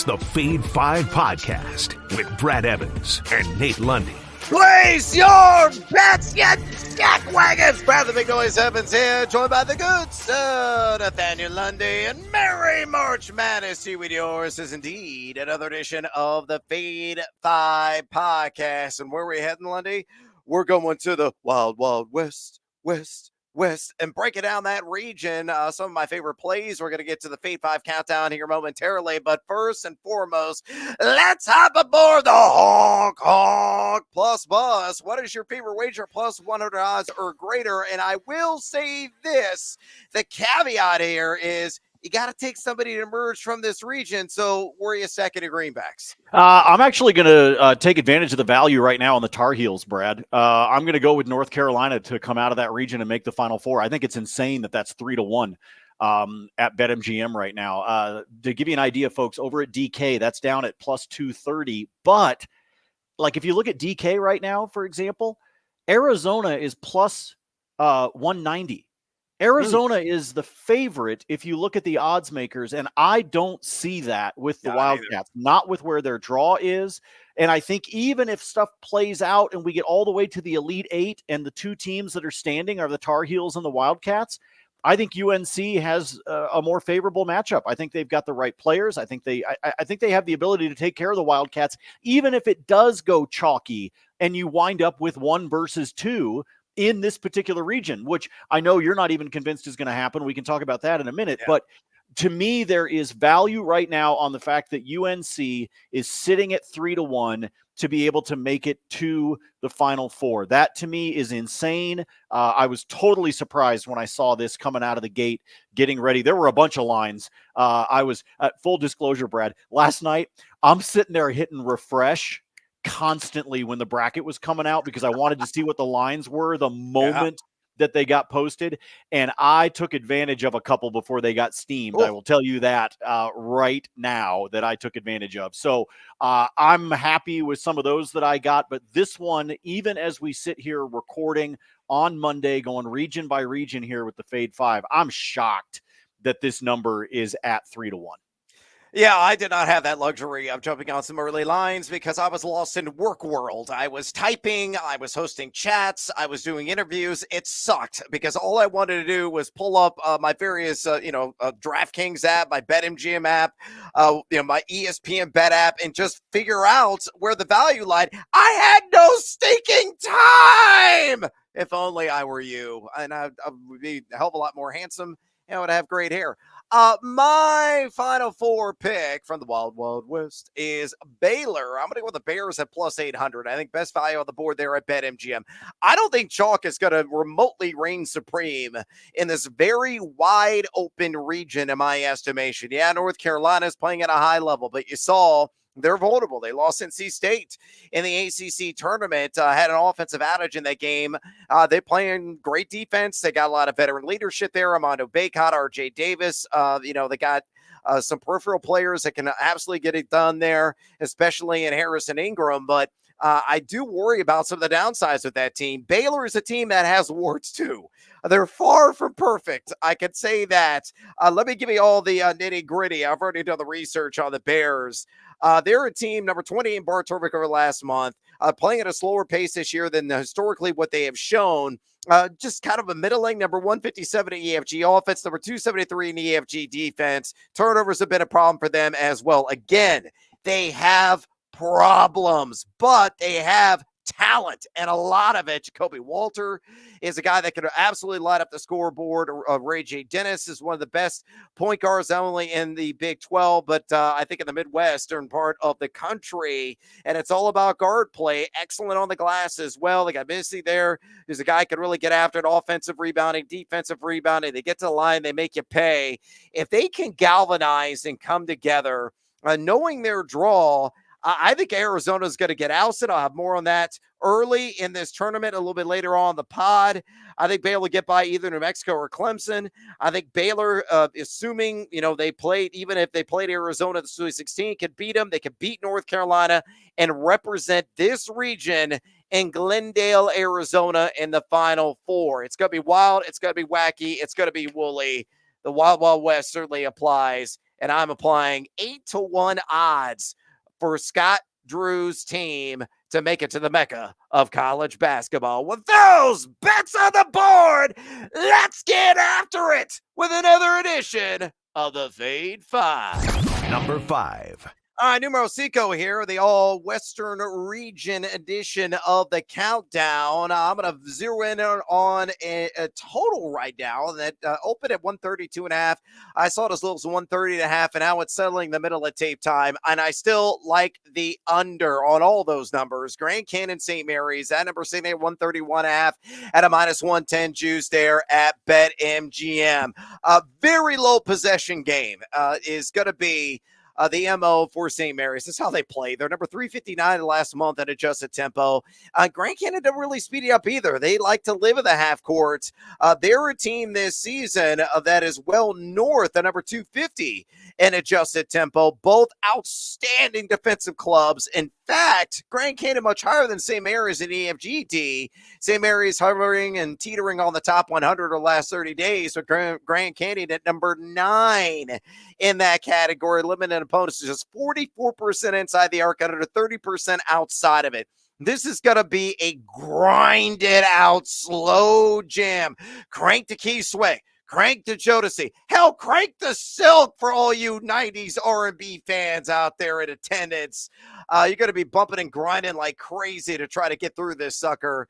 the Fade 5 podcast with Brad Evans and Nate Lundy. Place your bets, you jack wagons! Brad the Big Noise Evans here, joined by the good sir Nathaniel Lundy, and Merry March Madness to you with yours is indeed another edition of the Fade 5 podcast. And where are we heading, Lundy? We're going to the Wild Wild West, and breaking down that region. Some of my favorite plays. We're going to get to the Fade 5 countdown here momentarily. But first and foremost, let's hop aboard the Honk Plus Bus. What is your favorite wager? Plus 100 odds or greater. And I will say this. The caveat here is you got to take somebody to emerge from this region. So where are you second to greenbacks? I'm actually going to take advantage of the value right now on the Tar Heels, Brad. I'm going to go with North Carolina to come out of that region and make the Final Four. I think it's insane that that's 3-1 at BetMGM right now. To give you an idea, folks, over at DK, that's down at plus 230. But like if you look at DK right now, for example, Arizona is plus 190. Arizona is the favorite if you look at the odds makers, and I don't see that with the Wildcats, not with where their draw is. And I think even if stuff plays out and we get all the way to the Elite Eight and the two teams that are standing are the Tar Heels and the Wildcats, I think UNC has a more favorable matchup. I think they've got the right players. I think they have the ability to take care of the Wildcats, even if it does go chalky and you wind up with 1 versus 2 in this particular region, which I know you're not even convinced is going to happen. We can talk about that in a minute. Yeah. But to me, there is value right now on the fact that UNC is sitting at 3-1 to be able to make it to the Final Four. That to me is insane. I was totally surprised when I saw this coming out of the gate, getting ready. There were a bunch of lines. I was at full disclosure, Brad, last night, I'm sitting there hitting refresh constantly when the bracket was coming out because I wanted to see what the lines were the moment that they got posted. And I took advantage of a couple before they got steamed. I will tell you that right now that I took advantage of. So I'm happy with some of those that I got. But this one, even as we sit here recording on Monday, going region by region here with the Fade 5, I'm shocked that this number is at 3-1. Yeah, I did not have that luxury of jumping on some early lines because I was lost in work world. I was typing, I was hosting chats, I was doing interviews. It sucked because all I wanted to do was pull up my various, DraftKings app, my BetMGM app, my ESPN bet app, and just figure out where the value lied. I had no stinking time. If only I were you, and I would be a hell of a lot more handsome and I would have great hair. My Final Four pick from the Wild Wild West is Baylor. I'm going to go with the Bears at plus 800. I think best value on the board there at BetMGM. I don't think chalk is going to remotely reign supreme in this very wide open region, in my estimation. Yeah, North Carolina is playing at a high level, but you saw they're vulnerable. They lost NC State in the ACC tournament, had an offensive outage in that game. They're playing great defense. They got a lot of veteran leadership there. Armando Bacot, RJ Davis, they got some peripheral players that can absolutely get it done there, especially in Harrison Ingram. But I do worry about some of the downsides with that team. Baylor is a team that has warts too. They're far from perfect. I could say that. Let me give you all the nitty gritty. I've already done the research on the Bears. They're a team number 20 in bar Torvik over last month, playing at a slower pace this year than historically what they have shown. Just kind of a middling number 157 in EFG offense, number 273 in EFG defense. Turnovers have been a problem for them as well. Again, they have problems, but they have talent, and a lot of it. Jacoby Walter is a guy that could absolutely light up the scoreboard. Ray J. Dennis is one of the best point guards, not only in the Big 12, but I think in the Midwestern part of the country. And it's all about guard play. Excellent on the glass as well. They got Missy there, who's a guy who could really get after it. Offensive rebounding, defensive rebounding. They get to the line, they make you pay. If they can galvanize and come together, knowing their draw, I think Arizona is going to get ousted. I'll have more on that early in this tournament, a little bit later on the pod. I think Baylor will get by either New Mexico or Clemson. I think Baylor, assuming, they played, even if they played Arizona the Sweet 16, could beat them. They could beat North Carolina and represent this region in Glendale, Arizona in the Final Four. It's going to be wild. It's going to be wacky. It's going to be woolly. The Wild Wild West certainly applies and I'm applying 8-1 odds for Scott Drew's team to make it to the Mecca of college basketball. With those bets on the board, let's get after it with another edition of the Fade 5. Number 5. All right, numero cinco here, the all-Western region edition of the countdown. I'm going to zero in on a total right now that opened at 132.5. I saw it as little as 130.5, and now it's settling the middle of tape time, and I still like the under on all those numbers. Grand Canyon St. Marys, that number sitting at 131.5 at a minus 110 juice there at BetMGM. A very low possession game is going to be the MO for St. Marys. This is how they play. They're number 359 last month at adjusted tempo. Grand Canyon didn't really speed it up either. They like to live in the half court. They're a team this season that is well north of number 250 in adjusted tempo. Both outstanding defensive clubs. In fact, Grand Canyon much higher than St. Marys in EFGD. St. Marys hovering and teetering on the top 100 the last 30 days. So Grand Canyon at number 9 in that category. Limited opponents is just 44% inside the arc, under 30% outside of it. This is going to be a grinded out slow jam. Crank the key sway. Crank the Jodeci. Hell, crank the Silk for all you 90s R&B fans out there in attendance. You're going to be bumping and grinding like crazy to try to get through this sucker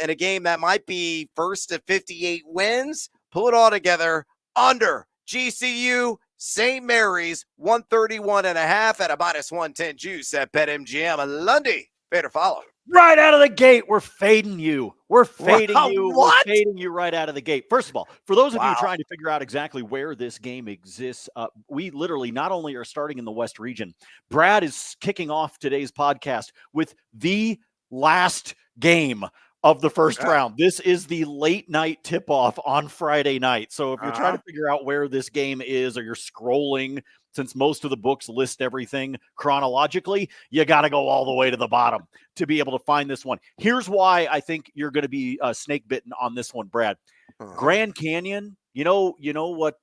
in a game that might be first to 58 wins. Pull it all together under GCU St. Marys, 131.5 at a minus 110 juice at BetMGM. Lundy, better follow. Right out of the gate, we're fading you. We're fading you. What? We're fading you right out of the gate. First of all, for those of you trying to figure out exactly where this game exists, we literally not only are starting in the West region, Brad is kicking off today's podcast with the last game of the first round. This is the late night tip-off on Friday night. So if you're trying to figure out where this game is, or you're scrolling, since most of the books list everything chronologically, you got to go all the way to the bottom to be able to find this one. Here's why I think you're going to be snake bitten on this one, Brad. Grand Canyon, you know what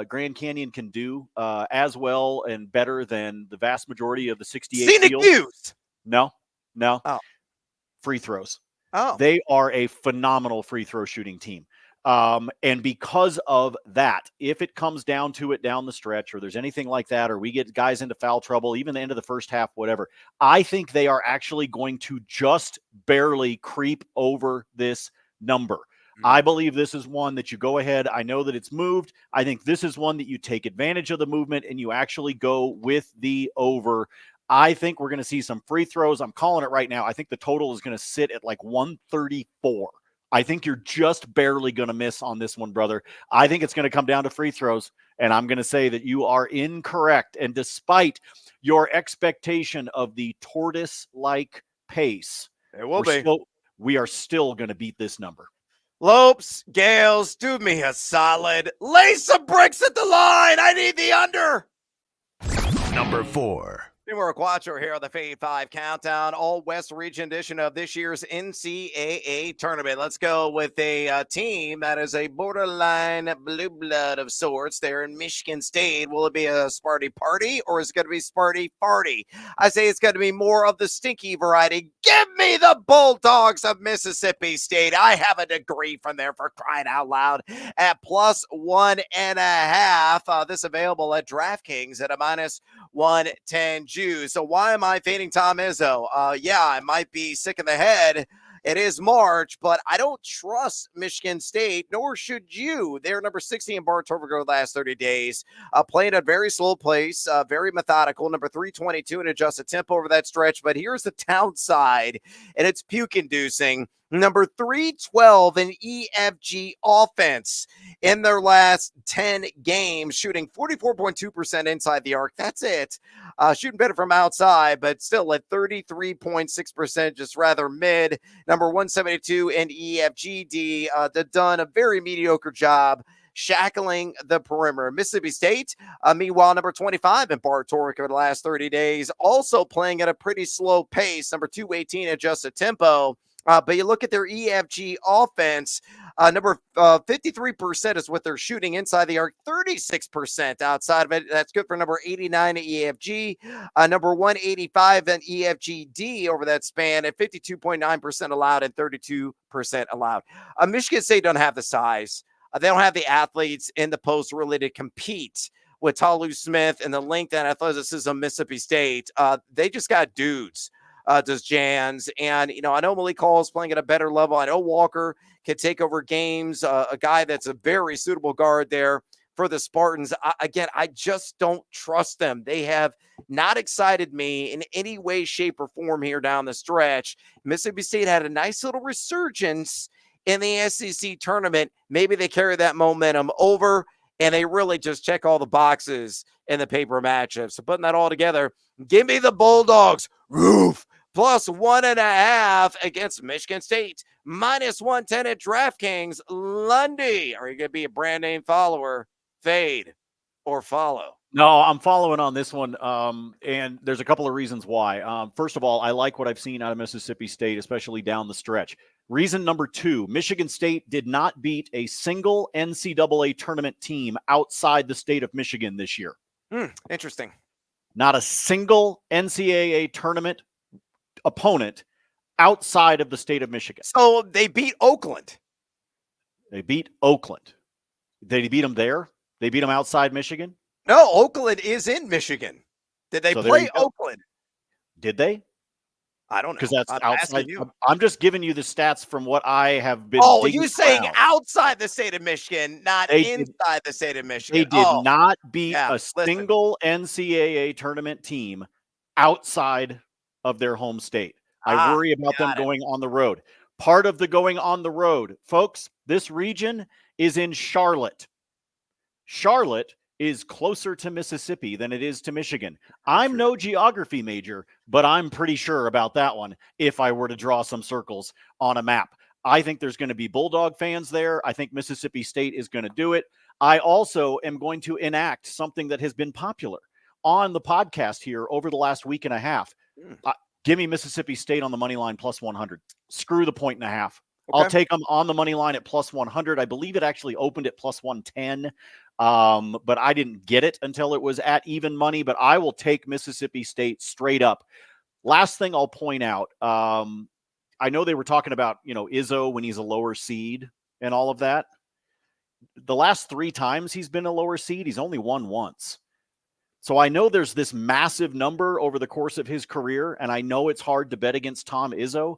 Grand Canyon can do as well and better than the vast majority of the 68 Scenic fields? views. No. Oh. Free throws. Oh. They are a phenomenal free throw shooting team. And because of that, if it comes down to it down the stretch, or there's anything like that, or we get guys into foul trouble, even the end of the first half, whatever, I think they are actually going to just barely creep over this number. I believe this is one that you go ahead. I know that it's moved. I think this is one that you take advantage of the movement and you actually go with the over. I think we're going to see some free throws. I'm calling it right now. I think the total is going to sit at like 134. I think you're just barely going to miss on this one, brother. I think it's going to come down to free throws, and I'm going to say that you are incorrect. And despite your expectation of the tortoise-like pace, we are still going to beat this number. Lopes, Gales, do me a solid. Lay some bricks at the line. I need the under. Number 4. Numero Quattro here on the Fade 5 Countdown, all West Region edition of this year's NCAA tournament. Let's go with a team that is a borderline blue blood of sorts. They're in Michigan State. Will it be a Sparty party or is it going to be Sparty farty? I say it's going to be more of the stinky variety. Give me the Bulldogs of Mississippi State. I have a degree from there, for crying out loud, at plus 1.5. This available at DraftKings at a minus 110 juice. So why am I fading Tom Izzo? Yeah, I might be sick in the head. It is March, but I don't trust Michigan State, nor should you. They're number 60 in bar turnover the last 30 days, playing at a very slow pace, very methodical, number 322 in adjusted tempo over that stretch. But here's the downside, and it's puke-inducing. Number 312 in EFG offense in their last 10 games, shooting 44.2% inside the arc. That's it. Shooting better from outside, but still at 33.6%, just rather mid. Number 172 in EFGD. They've done a very mediocre job shackling the perimeter. Mississippi State, meanwhile, number 25 in bar torque over the last 30 days, also playing at a pretty slow pace. Number 218 adjusted tempo. But you look at their EFG offense, Number 53% is what they're shooting inside the arc, 36% outside of it. That's good for number 89 at EFG, number 185 at EFGD over that span, at 52.9% allowed and 32% allowed. Michigan State don't have the size. They don't have the athletes in the post really to compete with Tolu Smith and the length and athleticism of Mississippi State. They just got dudes. Does Jans. And, I know Malik Hall is playing at a better level. I know Walker can take over games, a guy that's a very suitable guard there for the Spartans. I just don't trust them. They have not excited me in any way, shape, or form here down the stretch. Mississippi State had a nice little resurgence in the SEC tournament. Maybe they carry that momentum over, and they really just check all the boxes in the paper matchup. So putting that all together, give me the Bulldogs. Roof. Plus 1.5 against Michigan State. Minus 110 at DraftKings. Lundy, are you going to be a brand name follower, fade, or follow? No, I'm following on this one, and there's a couple of reasons why. First of all, I like what I've seen out of Mississippi State, especially down the stretch. Reason number 2, Michigan State did not beat a single NCAA tournament team outside the state of Michigan this year. Interesting. Not a single NCAA tournament opponent outside of the state of Michigan. So they beat Oakland. They beat Oakland. Did they beat them there? They beat them outside Michigan? No, Oakland is in Michigan. Did they play Oakland? Did they? I don't know. Because that's outside. I'm just giving you the stats from what I have been. Oh, you saying outside the state of Michigan, not inside the state of Michigan. They did not beat a single NCAA tournament team outside of their home state. I worry about them going on the road. Part of the going on the road, folks, this region is in Charlotte. Charlotte is closer to Mississippi than it is to Michigan. I'm no geography major, but I'm pretty sure about that one if I were to draw some circles on a map. I think there's going to be Bulldog fans there. I think Mississippi State is going to do it. I also am going to enact something that has been popular on the podcast here over the last week and a half. Give me Mississippi State on the money line plus 100. Screw the 1.5. Okay. I'll take them on the money line at plus 100. I believe it actually opened at plus 110. But I didn't get it until it was at even money, but I will take Mississippi State straight up. Last thing I'll point out, I know they were talking about, Izzo when he's a lower seed and all of that. The last 3 times he's been a lower seed, he's only won once. So I know there's this massive number over the course of his career, and I know it's hard to bet against Tom Izzo,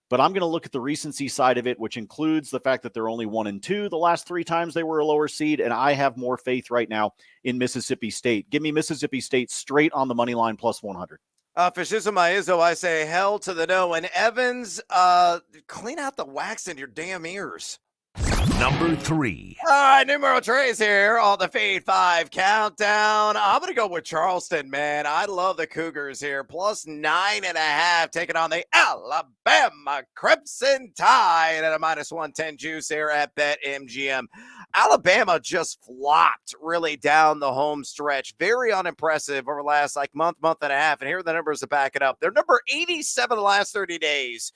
but I'm going to look at the recency side of it, which includes the fact that they're only 1-2 the last 3 times they were a lower seed, and I have more faith right now in Mississippi State. Give me Mississippi State straight on the money line plus 100. For Shizuma Izzo, I say hell to the no. And Evans, clean out the wax in your damn ears. Number 3. All right, numero 3 here on the Fade 5 countdown. I'm going to go with Charleston, man. I love the Cougars here. Plus 9.5, taking on the Alabama Crimson Tide at a minus 110 juice here at BetMGM. Alabama just flopped really down the home stretch. Very unimpressive over the last month and a half. And here are the numbers to back it up. They're number 87 the last 30 days.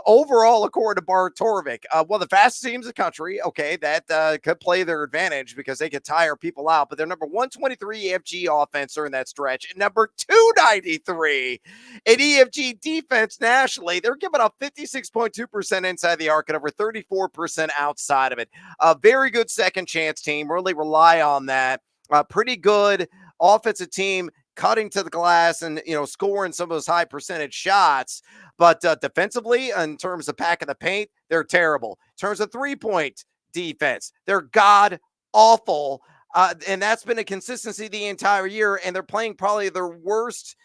Overall, according to Bart Torvik, one of the fastest teams in the country. Okay, that could play their advantage because they could tire people out. But they're number 123 EFG offense during that stretch, and number 293 in EFG defense nationally. They're giving up 56.2% inside the arc and over 34% outside of it. A very good second chance team. Really rely on that. Pretty good offensive team, cutting to the glass and, scoring some of those high percentage shots. But defensively, in terms of packing the paint, they're terrible. In terms of three-point defense, they're god-awful. And that's been a consistency the entire year. And they're playing probably their worst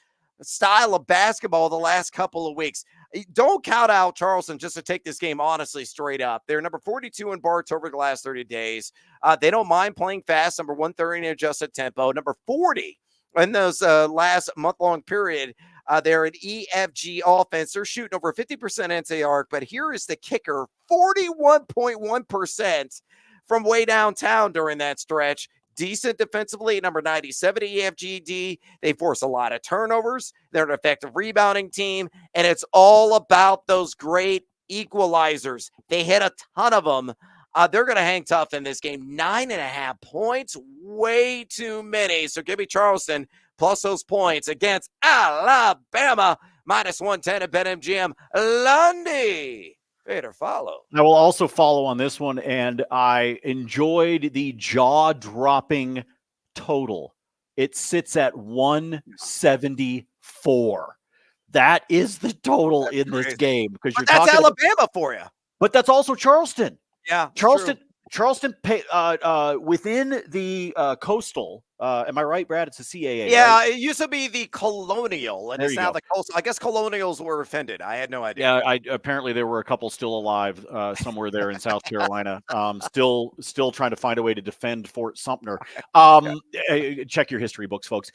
style of basketball the last couple of weeks. Don't count out Charleston just to take this game honestly straight up. They're number 42 in Bart over the last 30 days. They don't mind playing fast, number 130 in adjusted tempo, number 40 in those last month-long period. They're an EFG offense. They're shooting over 50% inside the arc, but here is the kicker, 41.1% from way downtown during that stretch. Decent defensively, number 97 EFGD. They force a lot of turnovers. They're an effective rebounding team, and it's all about those great equalizers. They hit a ton of them. They're going to hang tough in this game. 9.5 points, way too many. So give me Charleston plus those points against Alabama. Minus 110 at BetMGM. Lundy. Fade or follow. I will also follow on this one, and I enjoyed the jaw-dropping total. It sits at 174. That is the total in this game, because you're that's talking Alabama for you. But that's also Charleston. Yeah, Charleston within the coastal. Am I right, Brad? It's a CAA. Yeah, right? it used to be the Colonial, and it's now the coastal. I guess Colonials were offended. I had no idea. Yeah, apparently there were a couple still alive somewhere there in South Carolina, still trying to find a way to defend Fort Sumter. Check your history books, folks.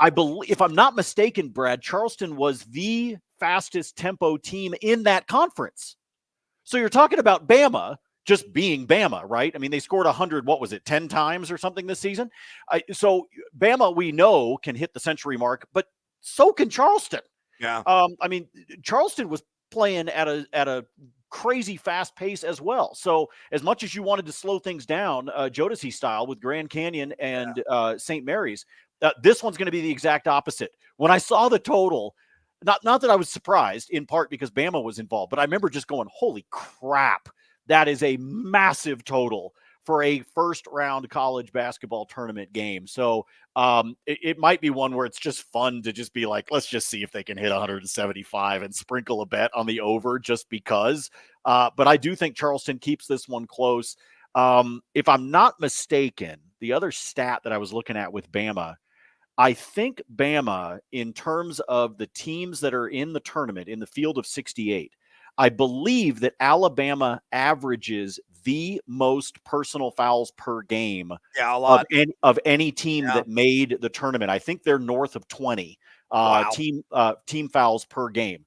I believe, if I'm not mistaken, Brad, Charleston was the fastest tempo team in that conference. So you're talking about Bama just being Bama, right? I mean, they scored 100, 10 times or something this season? So Bama, we know, can hit the century mark, but so can Charleston. Yeah. I mean, Charleston was playing at a crazy fast pace as well. So as much as you wanted to slow things down, Jodeci style with Grand Canyon and St. Mary's, this one's going to be the exact opposite. When I saw the total, not that I was surprised, in part because Bama was involved, but I remember just going, holy crap, that is a massive total for a first-round college basketball tournament game. So it might be one where it's just fun to just be like, let's just see if they can hit 175 and sprinkle a bet on the over just because. But I do think Charleston keeps this one close. If I'm not mistaken, the other stat that I was looking at with Bama, I think Bama, in terms of the teams that are in the tournament, in the field of 68, I believe that Alabama averages the most personal fouls per game of any team that made the tournament. I think they're north of 20 team fouls per game,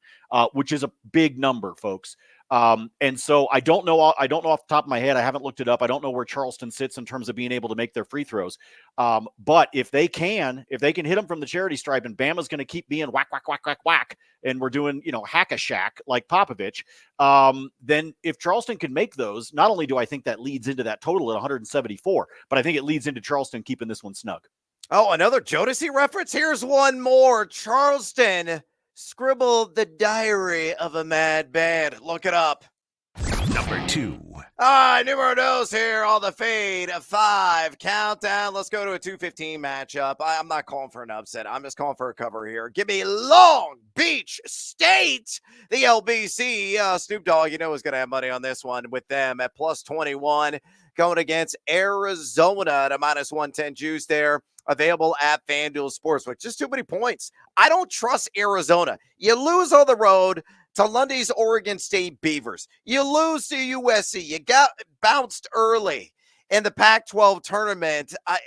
which is a big number, folks. And so I don't know off the top of my head. I haven't looked it up. I don't know where Charleston sits in terms of being able to make their free throws. But if they can hit them from the charity stripe, and Bama's going to keep being whack, whack, whack, whack, whack, and we're doing, hack-a-shack like Popovich, then if Charleston can make those, not only do I think that leads into that total at 174, but I think it leads into Charleston keeping this one snug. Oh, another Jodeci reference? Here's one more. Charleston scribbled the diary of a mad band. Look it up. Number 2. Numero dos here on the Fade 5 countdown. Let's go to a 2:15 matchup. I'm not calling for an upset. I'm just calling for a cover here. Give me Long Beach State. The LBC. Snoop Dogg, is going to have money on this one with them at plus 21. Going against Arizona at a minus 110 juice there. Available at FanDuel Sportsbook. Just too many points. I don't trust Arizona. You lose on the road to Lundy's Oregon State Beavers. You lose to USC. You got bounced early in the Pac-12 tournament. I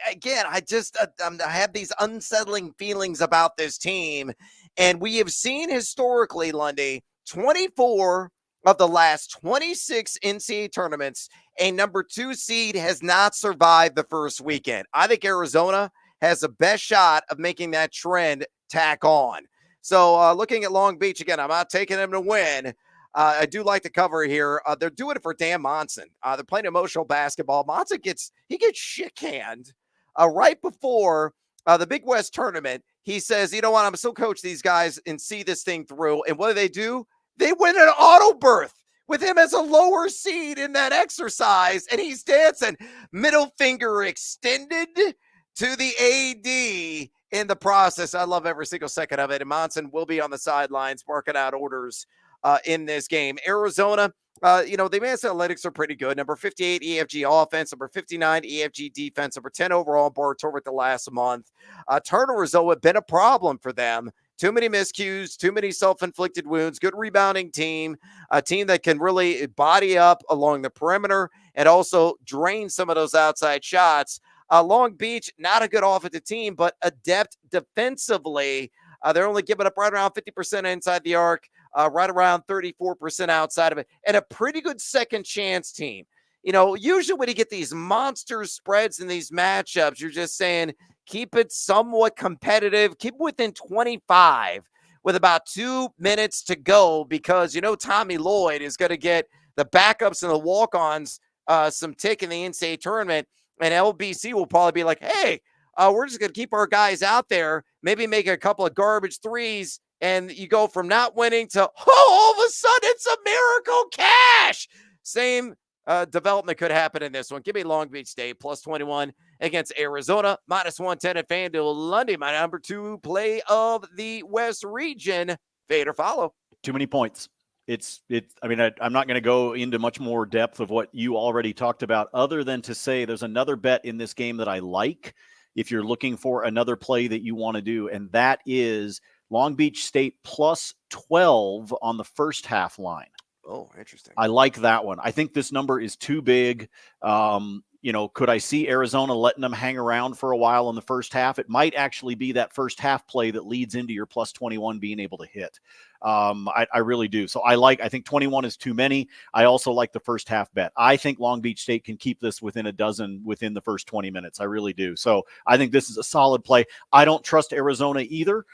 have these unsettling feelings about this team. And we have seen historically, Lundy, 24 of the last 26 NCAA tournaments, a number 2 seed has not survived the first weekend. I think Arizona has the best shot of making that trend tack on. So looking at Long Beach, again, I'm not taking them to win. I do like the cover here. They're doing it for Dan Monson. They're playing emotional basketball. Monson gets shit canned right before the Big West tournament. He says, you know what, I'm still coach these guys and see this thing through. And what do? They win an auto berth with him as a lower seed in that exercise, and he's dancing. Middle finger extended to the AD in the process. I love every single second of it. And Monson will be on the sidelines marking out orders in this game. Arizona, the advanced analytics are pretty good. Number 58 EFG offense, number 59 EFG defense, number 10 overall board over the last month. Turnovers, though, have been a problem for them. Too many miscues, too many self-inflicted wounds, good rebounding team, a team that can really body up along the perimeter and also drain some of those outside shots. Long Beach, not a good offensive team, but adept defensively. They're only giving up right around 50% inside the arc, right around 34% outside of it, and a pretty good second chance team. Usually when you get these monster spreads in these matchups, you're just saying, keep it somewhat competitive, keep it within 25 with about 2 minutes to go, because Tommy Lloyd is going to get the backups and the walk-ons some tick in the in-state tournament, and LBC will probably be like, hey, we're just going to keep our guys out there, maybe make a couple of garbage threes, and you go from not winning to, all of a sudden it's a miracle cash. Same development could happen in this one. Give me Long Beach State plus 21 against Arizona, minus 110 at FanDuel. Lundy, my number 2 play of the West region. Fade or follow? Too many points. I mean, I'm not going to go into much more depth of what you already talked about, other than to say there's another bet in this game that I like if you're looking for another play that you want to do, and that is Long Beach State plus 12 on the first half line. Oh, interesting. I like that one. I think this number is too big. Could I see Arizona letting them hang around for a while in the first half? It might actually be that first half play that leads into your plus 21 being able to hit. I really do. So I think 21 is too many. I also like the first half bet. I think Long Beach State can keep this within a dozen within the first 20 minutes. I really do. So I think this is a solid play. I don't trust Arizona either.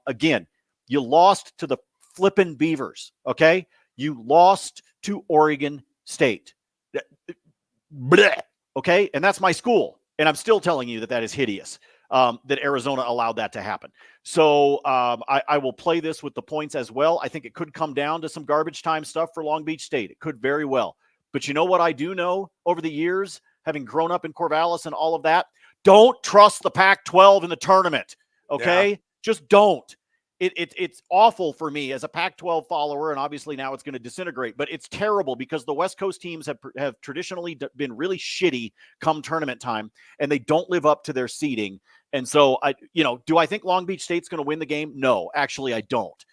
Again, you lost to the flippin' Beavers. Okay. You lost to Oregon State. Blech, okay? And that's my school. And I'm still telling you that is hideous, that Arizona allowed that to happen. So I will play this with the points as well. I think it could come down to some garbage time stuff for Long Beach State. It could very well. But you know what I do know over the years, having grown up in Corvallis and all of that? Don't trust the Pac-12 in the tournament, okay? Yeah. Just don't. It's awful for me as a Pac-12 follower, and obviously now it's going to disintegrate, but it's terrible because the West Coast teams have traditionally been really shitty come tournament time, and they don't live up to their seeding. And so, do I think Long Beach State's going to win the game? No, actually I don't.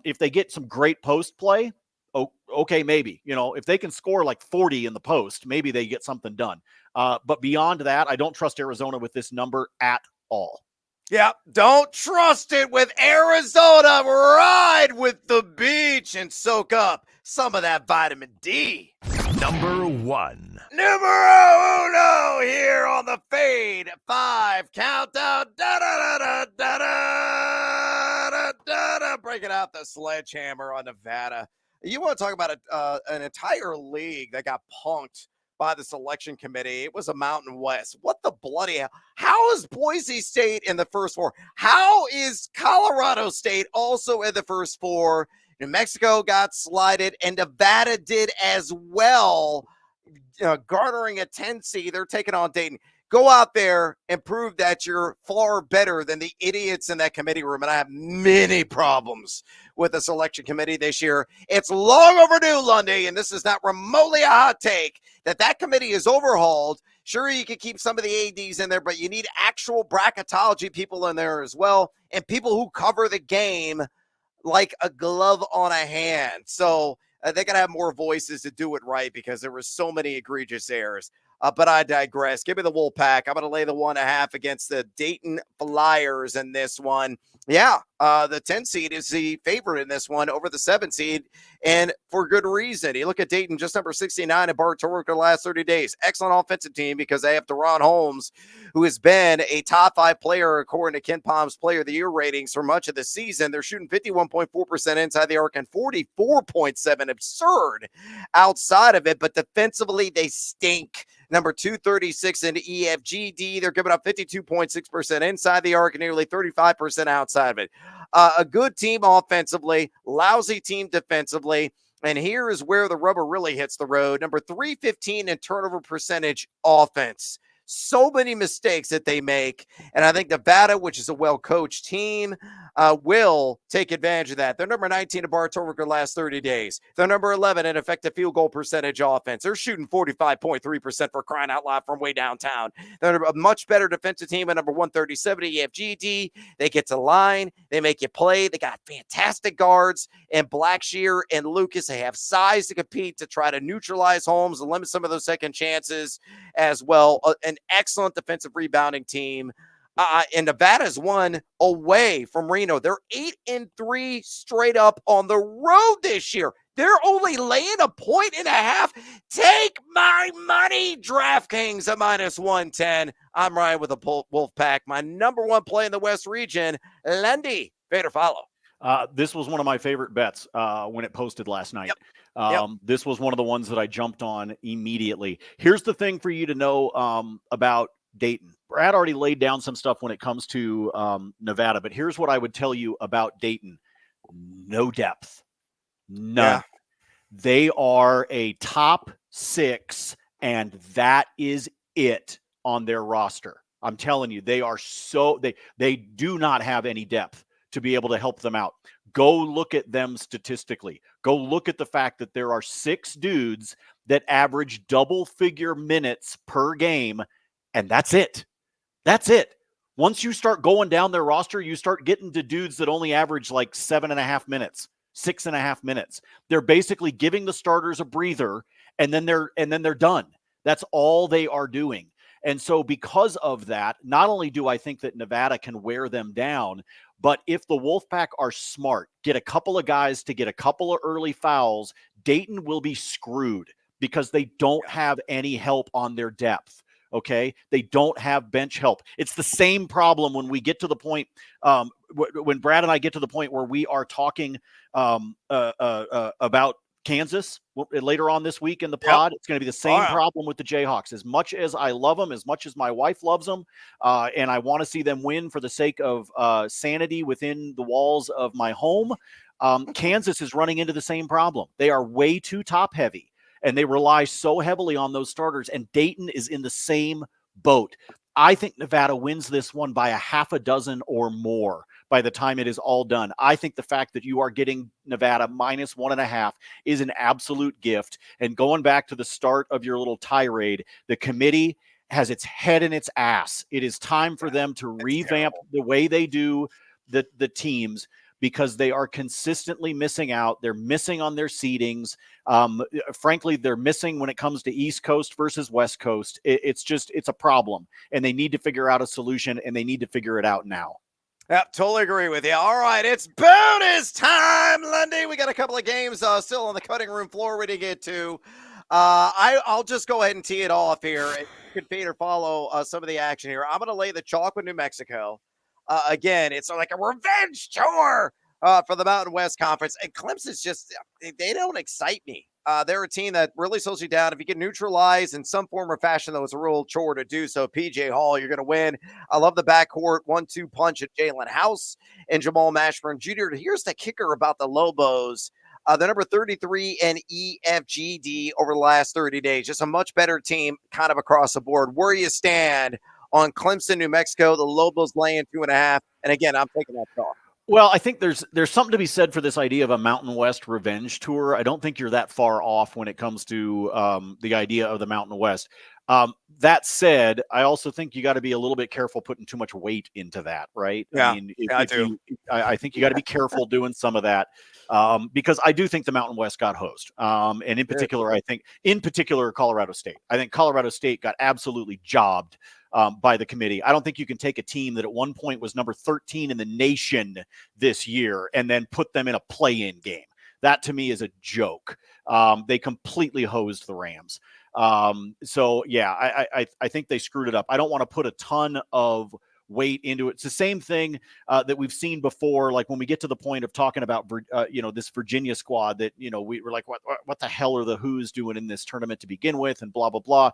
If they get some great post play, okay, maybe. If they can score like 40 in the post, maybe they get something done. But beyond that, I don't trust Arizona with this number at all. Yeah, don't trust it with Arizona. Ride with the beach and soak up some of that vitamin D. Number 1. Numero uno here on the Fade 5 countdown. Breaking out the sledgehammer on Nevada. You want to talk about an entire league that got punked by the selection committee. It was a Mountain West. What the bloody hell? How is Boise State in the first 4? How is Colorado State also in the first 4? New Mexico got slided, and Nevada did as well, garnering a 10 seed. They're taking on Dayton. Go out there and prove that you're far better than the idiots in that committee room. And I have many problems with the selection committee this year. It's long overdue, Lundy, and this is not remotely a hot take, that committee is overhauled. Sure, you can keep some of the ADs in there, but you need actual bracketology people in there as well, and people who cover the game like a glove on a hand. So they got to have more voices to do it right because there were so many egregious errors. But I digress. Give me the Wolfpack. I'm going to lay the 1.5 against the Dayton Flyers in this one. Yeah, the 10 seed is the favorite in this one over the 7 seed, and for good reason. You look at Dayton, just number 69 in bar tour the last 30 days. Excellent offensive team because they have Deron Holmes, who has been a top 5 player according to Ken Palm's Player of the Year ratings for much of the season. They're shooting 51.4% inside the arc and 44.7%. Absurd outside of it, but defensively they stink. Number 236 in EFGD. They're giving up 52.6% inside the arc and nearly 35% outside of it. A good team offensively, lousy team defensively. And here is where the rubber really hits the road. Number 315 in turnover percentage offense. So many mistakes that they make. And I think Nevada, which is a well-coached team, will take advantage of that. They're number 19 in bar tour the last 30 days. They're number 11 in effective field goal percentage offense. They're shooting 45.3% for crying out loud from way downtown. They're a much better defensive team at number 137 EFGD. They get to line. They make you play. They got fantastic guards. And Blackshear and Lucas, they have size to compete to try to neutralize Holmes and limit some of those second chances as well. An excellent defensive rebounding team. And Nevada's won away from Reno. They're 8-3 straight up on the road this year. They're only laying 1.5. Take my money, DraftKings at minus 110. I'm Ryan with the Wolfpack. My number 1 play in the West region, Lundy. Fade or follow? This was one of my favorite bets when it posted last night. Yep. This was one of the ones that I jumped on immediately. Here's the thing for you to know about Dayton. Brad already laid down some stuff when it comes to Nevada, but here's what I would tell you about Dayton. No depth. None. Yeah. They are a top 6, and that is it on their roster. I'm telling you, they do not have any depth to be able to help them out. Go look at them statistically. Go look at the fact that there are 6 dudes that average double-figure minutes per game, and that's it. That's it. Once you start going down their roster, you start getting to dudes that only average like 7.5 minutes, 6.5 minutes. They're basically giving the starters a breather, and then they're done. That's all they are doing. And so because of that, not only do I think that Nevada can wear them down, but if the Wolfpack are smart, get a couple of guys to get a couple of early fouls, Dayton will be screwed because they don't have any help on their depth. Okay. They don't have bench help. It's the same problem when we get to the point, when Brad and I get to the point where we are talking about Kansas later on this week in the pod. It's going to be the same problem with the Jayhawks. As much as I love them, as much as my wife loves them, and I want to see them win for the sake of sanity within the walls of my home, Kansas is running into the same problem. They are way too top heavy, and they rely so heavily on those starters, and Dayton is in the same boat. I think Nevada wins this one by a half a dozen or more by the time it is all done. I think the fact that you are getting Nevada minus 1.5 is an absolute gift. And going back to the start of your little tirade, the committee has its head in its ass. It is time for them to revamp the way they do the teams, because they are consistently missing out. They're missing on their seedings. Frankly, they're missing when it comes to East Coast versus West Coast. It's a problem, and they need to figure out a solution, and they need to figure it out now. Yeah, totally agree with you. All right, it's bonus time, Lundy. We got a couple of games still on the cutting room floor we didn't get to. I'll just go ahead and tee it off here. You can feed or follow some of the action here. I'm going to lay the chalk with New Mexico. Again, it's like a revenge chore for the Mountain West Conference. And Clemson's just, they don't excite me. They're a team that really slows you down. If you get neutralized in some form or fashion, though, it's a real chore to do so. PJ Hall, you're going to win. I love the backcourt 1-2 punch of Jalen House and Jamal Mashburn Jr. Here's the kicker about the Lobos. The number 33 in EFGD over the last 30 days. Just a much better team kind of across the board. Where you stand on Clemson, New Mexico, the Lobos laying 2.5. And again, I'm taking that chalk. Well, I think there's something to be said for this idea of a Mountain West revenge tour. I don't think you're that far off when it comes to the idea of the Mountain West. That said, I also think you got to be a little bit careful putting too much weight into that, right? Yeah, I mean, I think you got to be careful doing some of that, because I do think the Mountain West got hosed. And in particular, Colorado State. I think Colorado State got absolutely jobbed by the committee. I don't think you can take a team that at one point was number 13 in the nation this year and then put them in a play-in game. That to me is a joke. They completely hosed the Rams. So yeah, I think they screwed it up. I don't want to put a ton of weight into it. It's the same thing that we've seen before. Like when we get to the point of talking about, this Virginia squad that, we were like, what the hell are the Who's doing in this tournament to begin with, and blah, blah, blah.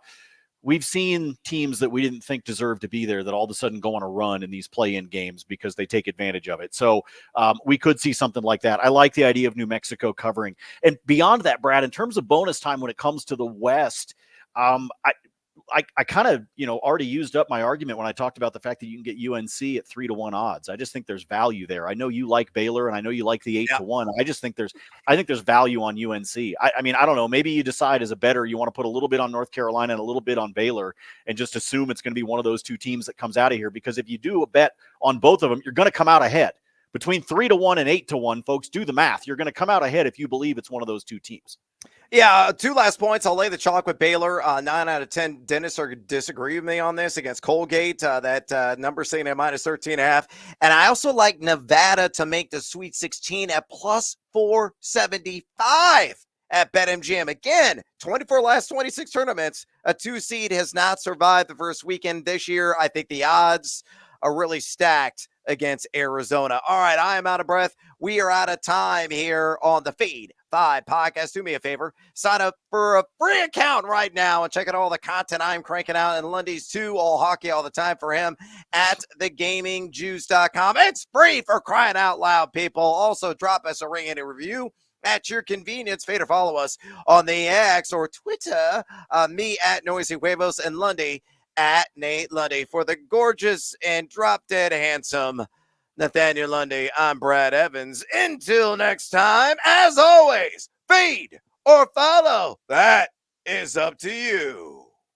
We've seen teams that we didn't think deserved to be there that all of a sudden go on a run in these play-in games because they take advantage of it. So we could see something like that. I like the idea of New Mexico covering. And beyond that, Brad, in terms of bonus time when it comes to the West, I kind of, already used up my argument when I talked about the fact that you can get UNC at 3-1 odds. I just think there's value there. I know you like Baylor and I know you like the 8-1. I think there's value on UNC. I mean, I don't know. Maybe you decide as a bettor, you want to put a little bit on North Carolina and a little bit on Baylor and just assume it's going to be one of those two teams that comes out of here. Because if you do a bet on both of them, you're going to come out ahead. Between 3-1 and 8-1, folks, do the math. You're going to come out ahead if you believe it's one of those two teams. Yeah, 2 last points. I'll lay the chalk with Baylor. 9 out of 10 dentists are disagree with me on this against Colgate. That number sitting at minus 13.5. And I also like Nevada to make the Sweet 16 at plus 475 at BetMGM. Again, 24 last 26 tournaments. A 2 seed has not survived the first weekend this year. I think the odds are really stacked against Arizona. All right, I am out of breath. We are out of time here on the Feed 5 podcast. Do me a favor, sign up for a free account right now and check out all the content I'm cranking out. And Lundy's too, all hockey all the time for him at thegamingjuice.com. It's free, for crying out loud, people. Also, drop us a ring and a review at your convenience. Fade or follow us on the X or Twitter. Me at Noisy Huevos and Lundy at Nate Lundy. For the gorgeous and drop dead handsome Nathaniel Lundy, I'm Brad Evans. Until next time, as always, feed or follow. That is up to you.